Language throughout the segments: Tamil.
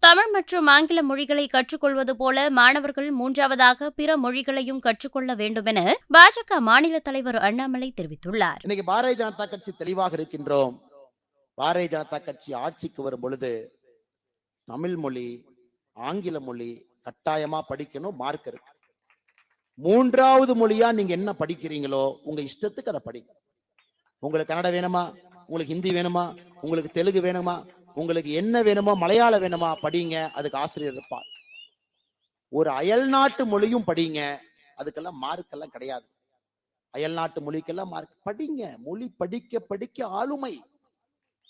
தமிழ் மற்றும் ஆங்கில மொழிகளை கற்றுக்கொள்வது போல மாணவர்கள் மூன்றாவதாக பிற மொழிகளையும் கற்றுக்கொள்ள வேண்டுமென பாஜக மாநில தலைவர் அண்ணாமலை தெரிவித்துள்ளார். இன்னைக்கு பாரதிய ஜனதா கட்சி தெளிவாக இருக்கின்றோம். பாரதிய ஜனதா கட்சி ஆட்சிக்கு வரும் பொழுது தமிழ் மொழி, ஆங்கில மொழி கட்டாயமா படிக்கணும். மார்க் இருக்கு. மூன்றாவது மொழியா நீங்க என்ன படிக்கிறீங்களோ உங்க இஷ்டத்துக்கு அதை படிங்க. உங்களுக்கு கன்னட வேணுமா, உங்களுக்கு ஹிந்தி வேணுமா, உங்களுக்கு தெலுங்கு வேணுமா, உங்களுக்கு என்ன வேணுமோ, மலையாளம் வேணுமா படிங்க. அதுக்கு ஆசிரியர் இருப்பார். ஒரு அயல்நாட்டு மொழியும் படிங்க. அதுக்கெல்லாம் மார்க் எல்லாம் கிடையாது. அயல்நாட்டு மொழிக்கெல்லாம் மார்க் படிங்க. மொழி படிக்க படிக்க ஆளுமை.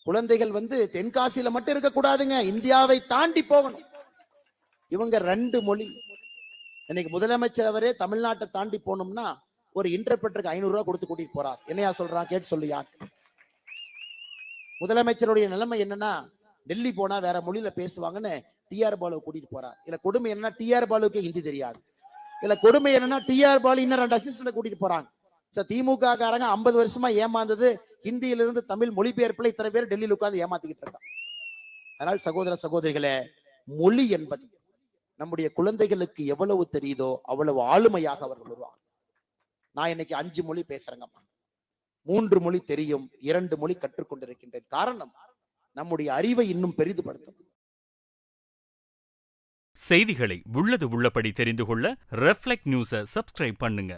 குழந்தைகள் தென்காசியில மட்டும் இருக்கக்கூடாதுங்க, இந்தியாவை தாண்டி போகணும். இவங்க 2 மொழி. இன்னைக்கு முதலமைச்சர் அவரே தமிழ்நாட்டை தாண்டி போனோம்னா ஒரு இன்டர்பிரட்டருக்கு 500 ரூபாய் கொடுத்து கூட்டிட்டு போறார். என்னையா சொல்றான் கேட்டு சொல்லு. யார் முதலமைச்சருடைய நிலைமை என்னன்னா, டெல்லி போனா வேற மொழியில பேசுவாங்கன்னு டிஆர் பாலுவை கூட்டிட்டு போறார். இல்ல கொடுமை என்னன்னா, டிஆர் பாலுக்கே ஹிந்தி தெரியாது. இல்ல கொடுமை என்னன்னா, டிஆர் பாலு இன்னும் 2 அசிஸ்டன்ட் கூட்டிட்டு போறாங்க. திமுக காரங்க 50 வருஷமா ஏமாந்தது ஹிந்தியிலிருந்து தமிழ் மொழிபெயர்ப்புல இத்தனை பேர் டெல்லியில் உட்கார்ந்து ஏமாத்திக்கிட்டு இருக்காங்க. அதனால் சகோதர சகோதரிகளே, மொழி என்பது நம்முடைய குழந்தைகளுக்கு எவ்வளவு தெரியுதோ அவ்வளவு ஆளுமையாக அவர்கள் வருவாங்க. நான் இன்னைக்கு 5 மொழி பேசுறேங்கம்மா. 3 மொழி தெரியும், 2 மொழி கற்றுக்கொண்டிருக்கின்றேன். காரணம், நம்முடைய அறிவை இன்னும் பெரிதுபடுத்தும். செய்திகளை உள்ளது உள்ளபடி தெரிந்து கொள்ள ரெஃப்ளெக்ட் நியூஸை சப்ஸ்கிரைப் பண்ணுங்க.